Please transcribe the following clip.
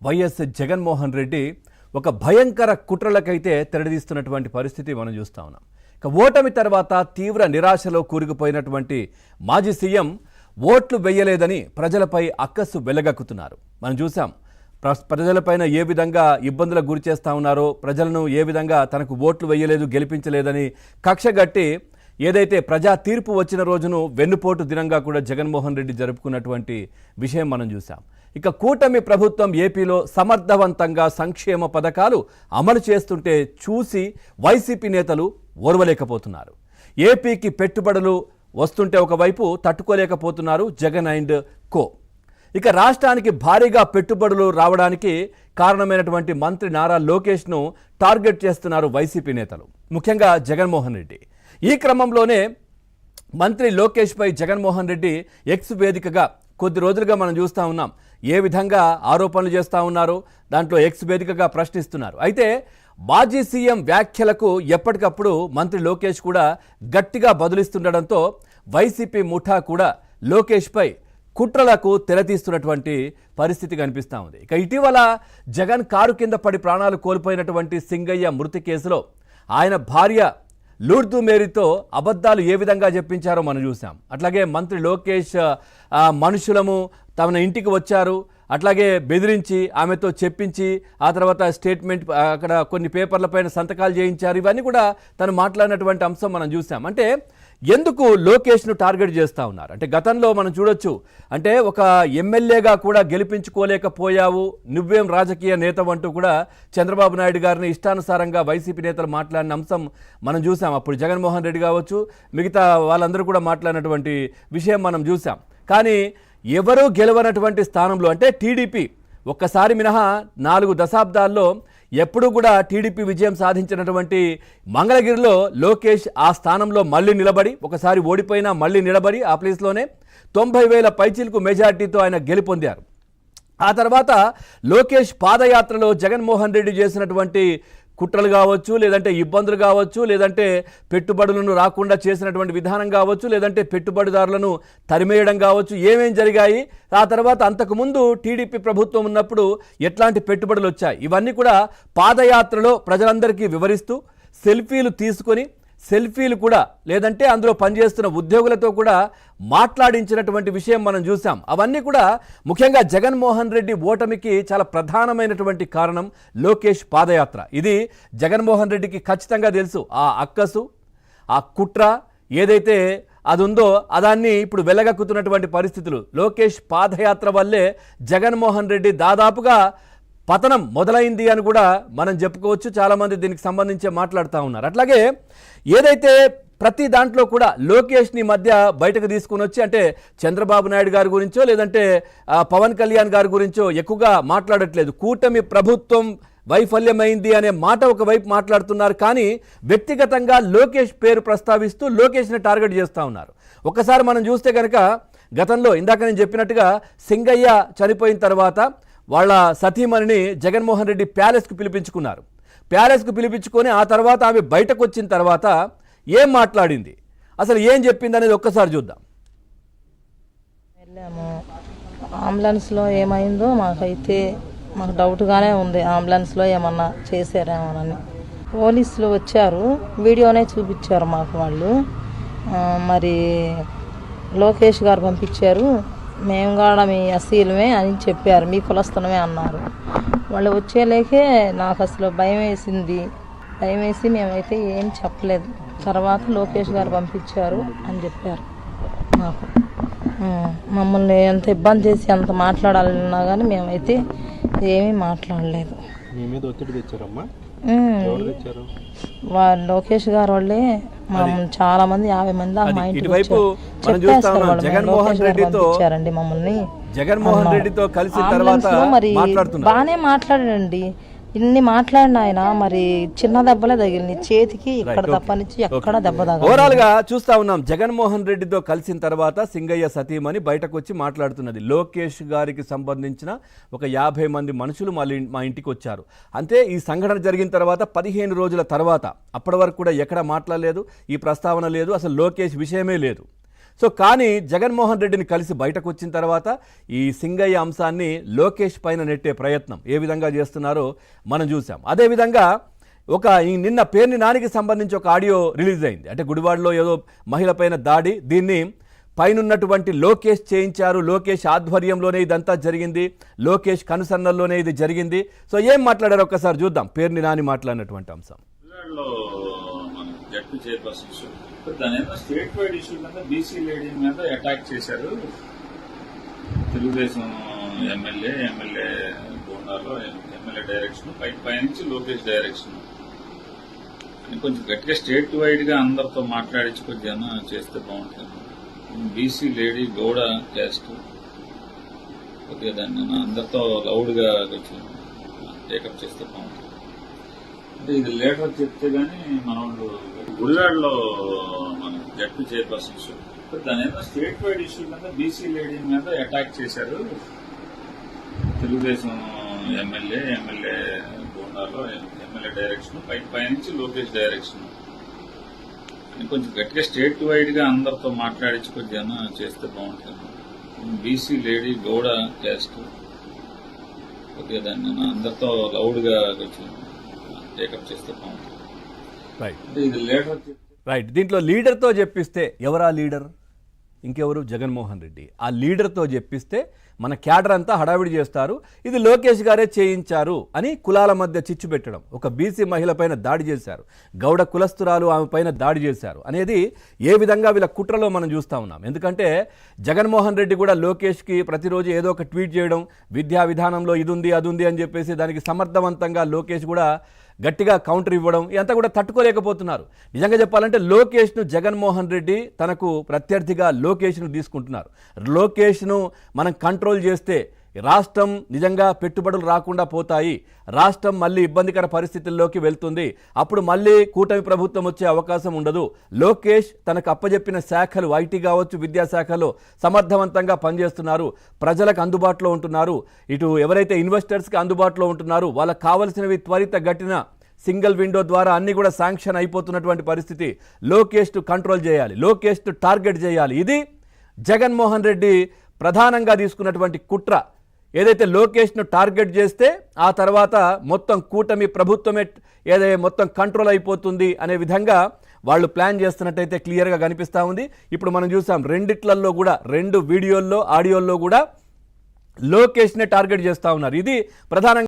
YS Jaganmohan Reddy ఒక భయంకర కుట్రలకైతే తెరదీస్తున్నటువంటి పరిస్థితి మనం చూస్తా ఉన్నాం. ఇక ఓటమి తర్వాత తీవ్ర నిరాశలో కూరుకుపోయినటువంటి మాజీ సీఎం ఓట్లు వేయలేదని ప్రజలపై అక్కసు వెలగక్కుతున్నారు. మనం చూసాం ప్రజలపైన ఏ విధంగా ఇబ్బందులకు గురి చేస్తూ ఉన్నారో, ప్రజలను ఏ విధంగా తనకు ఓట్లు వేయలేదు గెలిపించలేదని కక్షగట్టి ఏదైతే ప్రజా తీర్పు వచ్చిన రోజును వెన్నుపోటు దినంగా కూడా జగన్మోహన్ రెడ్డి జరుపుకున్నటువంటి విషయం మనం చూసాం. ఇక కూటమి ప్రభుత్వం ఏపీలో సమర్థవంతంగా సంక్షేమ పథకాలు అమలు చేస్తుంటే చూసి వైసీపీ నేతలు ఓర్వలేకపోతున్నారు. ఏపీకి పెట్టుబడులు వస్తుంటే ఒకవైపు తట్టుకోలేకపోతున్నారు జగన్ అండ్ కో. ఇక రాష్ట్రానికి భారీగా పెట్టుబడులు రావడానికి కారణమైనటువంటి మంత్రి నారా లోకేష్ను టార్గెట్ చేస్తున్నారు వైసీపీ నేతలు, ముఖ్యంగా జగన్మోహన్ రెడ్డి. ఈ క్రమంలోనే మంత్రి లోకేష్పై జగన్మోహన్ రెడ్డి ఎక్స్ వేదికగా కొద్ది రోజులుగా మనం చూస్తూ ఉన్నాం ఏ విధంగా ఆరోపణలు చేస్తూ ఉన్నారో, దాంట్లో ఎక్స్ వేదికగా ప్రశ్నిస్తున్నారు. అయితే మాజీ సీఎం వ్యాఖ్యలకు ఎప్పటికప్పుడు మంత్రి లోకేష్ కూడా గట్టిగా బదులిస్తుండడంతో వైసీపీ ముఠా కూడా లోకేష్పై కుట్రలకు తెరతీస్తున్నటువంటి పరిస్థితి కనిపిస్తూ ఉంది. ఇక ఇటీవల జగన్ కారు కింద పడి ప్రాణాలు కోల్పోయినటువంటి సింగయ్య మృతి కేసులో ఆయన భార్య లూర్దు మేరీతో అబద్ధాలు ఏ విధంగా చెప్పించారో మనం చూసాం. అట్లాగే మంత్రి లోకేష్ మనుషులము తమ ఇంటికి వచ్చారు, అట్లాగే బెదిరించి ఆమెతో చెప్పించి ఆ తర్వాత స్టేట్మెంట్ అక్కడ కొన్ని పేపర్లపైన సంతకాలు చేయించారు. ఇవన్నీ కూడా తను మాట్లాడినటువంటి అంశం మనం చూసాం. అంటే ఎందుకు లోకేష్ను టార్గెట్ చేస్తూ ఉన్నారు అంటే గతంలో మనం చూడొచ్చు, అంటే ఒక ఎమ్మెల్యేగా కూడా గెలిపించుకోలేకపోయావు, నువ్వేం రాజకీయ నేత అంటూ కూడా చంద్రబాబు నాయుడు గారిని ఇష్టానుసారంగా వైసీపీ నేతలు మాట్లాడిన అంశం మనం చూసాం. అప్పుడు జగన్మోహన్ రెడ్డి కావచ్చు, మిగతా వాళ్ళందరూ కూడా మాట్లాడినటువంటి విషయం మనం చూసాం. కానీ ఎవరూ గెలవనటువంటి స్థానంలో అంటే టీడీపీ ఒక్కసారి మినహా 4 దశాబ్దాల్లో ఎప్పుడూ కూడా టీడీపీ విజయం సాధించినటువంటి మంగళగిరిలో లోకేష్ ఆ స్థానంలో మళ్ళీ నిలబడి, ఒకసారి ఓడిపోయినా మళ్ళీ నిలబడి ఆ ప్లేస్లోనే 90,000 పైచీలకు మెజార్టీతో ఆయన గెలుపొందారు. ఆ తర్వాత లోకేష్ పాదయాత్రలో జగన్మోహన్ రెడ్డి చేసినటువంటి కుట్రలు కావచ్చు, లేదంటే ఇబ్బందులు కావచ్చు, లేదంటే పెట్టుబడులను రాకుండా చేసినటువంటి విధానం కావచ్చు, లేదంటే పెట్టుబడిదారులను తరిమేయడం కావచ్చు, ఏమేం జరిగాయి, ఆ తర్వాత అంతకుముందు టీడీపీ ప్రభుత్వం ఉన్నప్పుడు ఎట్లాంటి పెట్టుబడులు వచ్చాయి, ఇవన్నీ కూడా పాదయాత్రలో ప్రజలందరికీ వివరిస్తూ సెల్ఫీలు తీసుకొని సెల్ఫీలు కూడా లేదంటే అందులో పనిచేస్తున్న ఉద్యోగులతో కూడా మాట్లాడించినటువంటి విషయం మనం చూసాం. అవన్నీ కూడా ముఖ్యంగా జగన్మోహన్ రెడ్డి ఓటమికి చాలా ప్రధానమైనటువంటి కారణం లోకేష్ పాదయాత్ర. ఇది జగన్మోహన్ రెడ్డికి ఖచ్చితంగా తెలుసు. ఆ అక్కసు, ఆ కుట్ర ఏదైతే అది ఉందో అదాన్ని ఇప్పుడు వెలగక్కుతున్నటువంటి పరిస్థితులు. లోకేష్ పాదయాత్ర వల్లే జగన్మోహన్ రెడ్డి దాదాపుగా పతనం మొదలైంది అని కూడా మనం చెప్పుకోవచ్చు. చాలామంది దీనికి సంబంధించి మాట్లాడుతూ ఉన్నారు. అట్లాగే ఏదైతే ప్రతి దాంట్లో కూడా లోకేష్ని మధ్య బయటకు తీసుకుని వచ్చి అంటే చంద్రబాబు నాయుడు గారి గురించో లేదంటే పవన్ కళ్యాణ్ గారి గురించో ఎక్కువగా మాట్లాడట్లేదు. కూటమి ప్రభుత్వం వైఫల్యమైంది అనే మాట ఒకవైపు మాట్లాడుతున్నారు, కానీ వ్యక్తిగతంగా లోకేష్ పేరు ప్రస్తావిస్తూ లోకేష్ని టార్గెట్ చేస్తూ ఉన్నారు. ఒకసారి మనం చూస్తే కనుక గతంలో ఇందాక నేను చెప్పినట్టుగా సింగయ్య చనిపోయిన తర్వాత వాళ్ళ సతీమణిని జగన్మోహన్ రెడ్డి ప్యాలెస్కు పిలిపించుకున్నారు. ప్యాలెస్కు పిలిపించుకొని ఆ తర్వాత ఆమె బయటకు వచ్చిన తర్వాత ఏం మాట్లాడింది, అసలు ఏం చెప్పింది అనేది ఒక్కసారి చూద్దాం. వెళ్ళాము, అంబులెన్స్లో ఏమైందో మాకు డౌట్గానే ఉంది. అంబులెన్స్లో ఏమన్నా చేశారేమోనని. పోలీసులు వచ్చారు, వీడియోనే చూపించారు మాకు వాళ్ళు. మరి లోకేష్ గారు పంపించారు, మేము కూడా మీ అసీలమే అని చెప్పారు, మీ కులస్థనమే అన్నారు. వాళ్ళు వచ్చేలేకే నాకు అసలు భయం వేసి మేమైతే ఏం చెప్పలేదు. తర్వాత లోకేష్ గారు పంపించారు అని చెప్పారు మాకు. మమ్మల్ని ఎంత ఇబ్బంది చేసి అంత మాట్లాడాలన్నా కానీ మేమైతే ఏమీ మాట్లాడలేదు. లోకేష్ గారు వాళ్ళే చాలా మంది 50 మంది మా ఇంటికి వచ్చారండి. మమ్మల్ని జగన్మోహన్ రెడ్డితో కలిసి తర్వాత మరి బాగానే మాట్లాడాడండి. ఇన్ని మాట్లాడిన ఆయన మరి చిన్న దెబ్బలే తగిలింది చేతికి, ఇక్కడ తప్పనిచ్చి ఎక్కడ దెబ్బ తగ. ఓవరాల్ గా చూస్తా ఉన్నాం జగన్మోహన్ రెడ్డితో కలిసిన తర్వాత సింగయ్య సతీమణి బయటకు వచ్చి మాట్లాడుతున్నది. లోకేష్ గారికి సంబంధించిన ఒక 50 మంది మనుషులు మా ఇంటికి వచ్చారు. అంతే ఈ సంఘటన జరిగిన తర్వాత 15 రోజుల తర్వాత అప్పటి వరకు కూడా ఎక్కడ మాట్లాడలేదు, ఈ ప్రస్తావన లేదు, అసలు లోకేష్ విషయమే లేదు. సో కానీ జగన్మోహన్ రెడ్డిని కలిసి బయటకు వచ్చిన తర్వాత ఈ సింగయ్య అంశాన్ని లోకేష్ పైన నెట్టే ప్రయత్నం ఏ విధంగా చేస్తున్నారో మనం చూసాం. అదేవిధంగా ఈ నిన్న పేర్ని నానికి సంబంధించి ఒక ఆడియో రిలీజ్ అయింది. అంటే గుడివాడలో ఏదో మహిళ పైన దాడి, దీన్ని పైనున్నటువంటి లోకేష్ చేయించారు, లోకేష్ ఆధ్వర్యంలోనే ఇదంతా జరిగింది, లోకేష్ కనుసన్నల్లోనే ఇది జరిగింది. సో ఏం మాట్లాడారు ఒక్కసారి చూద్దాం పేర్ని నాని మాట్లాడినటువంటి అంశం. స్టేట్ వైడ్ ఇష్యూ మీద బీసీ లేడీ మీద అటాక్ చేశారు తెలుగుదేశం ఎమ్మెల్యే బోండాలో ఎమ్మెల్యే డైరెక్షన్ పైనుంచి లోకేష్ డైరెక్షన్ అని కొంచెం గట్టిగా స్టేట్ వైడ్ గా అందరితో మాట్లాడించి కొంచెం చేస్తే బాగుంటుంది. BC lady Gowda caste okay, దాన్ని అందరితో లౌడ్ గా కొంచెం టేకప్ చేస్తే బాగుంటుంది. అంటే ఇది లేటర్ చెప్తే గానీ మన వాళ్ళు గుడివాడలో మన జడ్పీ చైర్పర్సన్స్ దాని స్టేట్ వైడ్ ఇష్యూ మీద బీసీ లేడీ మీద అటాక్ చేశారు తెలుగుదేశం ఎమ్మెల్యే బోండాలో ఎమ్మెల్యే డైరెక్షన్ పైనుంచి లోకేష్ డైరెక్షన్ అని కొంచెం గట్టిగా స్టేట్ వైడ్ గా అందరితో మాట్లాడించి కొంచెం చేస్తే బాగుంటుంది. BC lady Gowda caste okay, దాన్ని అందరితో లౌడ్ గా కొంచెం టేకప్ చేస్తే బాగుంటుంది. ఇది లేటర్ రైట్. దీంట్లో లీడర్తో చెప్పిస్తే ఎవరా లీడర్? ఇంకెవరు? జగన్మోహన్ రెడ్డి. ఆ లీడర్తో చెప్పిస్తే మన క్యాడర్ అంతా హడావిడి చేస్తారు, ఇది లోకేష్ గారే చేయించారు అని కులాల మధ్య చిచ్చు పెట్టడం. ఒక బీసీ మహిళ పైన దాడి చేశారు, గౌడ కులస్తురాలు ఆమె పైన దాడి చేశారు అనేది ఏ విధంగా వీళ్ళ కుట్రలో మనం చూస్తూ ఉన్నాం. ఎందుకంటే జగన్మోహన్ రెడ్డి కూడా లోకేష్కి ప్రతిరోజు ఏదో ఒక ట్వీట్ చేయడం, విద్యా విధానంలో ఇది ఉంది అది ఉంది అని చెప్పేసి దానికి సమర్థవంతంగా లోకేష్ కూడా గట్టిగా కౌంటర్ ఇవ్వడం, ఇదంతా కూడా తట్టుకోలేకపోతున్నారు. నిజంగా చెప్పాలంటే లోకేష్ను జగన్మోహన్ రెడ్డి తనకు ప్రత్యర్థిగా లోకేష్ను తీసుకుంటున్నారు. లోకేష్ను మనం కంట్రోల్ చేస్తే రాష్ట్రం నిజంగా పెట్టుబడులు రాకుండా పోతాయి, రాష్ట్రం మళ్ళీ ఇబ్బందికర పరిస్థితుల్లోకి వెళ్తుంది, అప్పుడు మళ్ళీ కూటమి ప్రభుత్వం వచ్చే అవకాశం ఉండదు. లోకేష్ తనకు అప్పజెప్పిన శాఖలు ఐటీ కావచ్చు, విద్యాశాఖలో సమర్థవంతంగా పనిచేస్తున్నారు, ప్రజలకు అందుబాటులో ఉంటున్నారు, ఇటు ఎవరైతే ఇన్వెస్టర్స్కి అందుబాటులో ఉంటున్నారు, వాళ్ళకి కావలసినవి త్వరితగతిన సింగిల్ విండో ద్వారా అన్ని కూడా శాంక్షన్ అయిపోతున్నటువంటి పరిస్థితి. లోకేష్ను కంట్రోల్ చేయాలి, లోకేష్ను టార్గెట్ చేయాలి. ఇది జగన్మోహన్ రెడ్డి ప్రధానంగా తీసుకున్నటువంటి కుట్ర. ఏదైతే లోకేష్ను టార్గెట్ చేస్తే ఆ తర్వాత మొత్తం కూటమి ప్రభుత్వమే మొత్తం కంట్రోల్ అయిపోతుంది అనే విధంగా వాళ్ళు ప్లాన్ చేస్తున్నట్టయితే క్లియర్గా కనిపిస్తూ ఉంది. ఇప్పుడు మనం చూసాం రెండిట్లలో కూడా, రెండు వీడియోల్లో ఆడియోల్లో కూడా లోకేష్నే టార్గెట్ చేస్తూ ఉన్నారు. ఇది ప్రధానంగా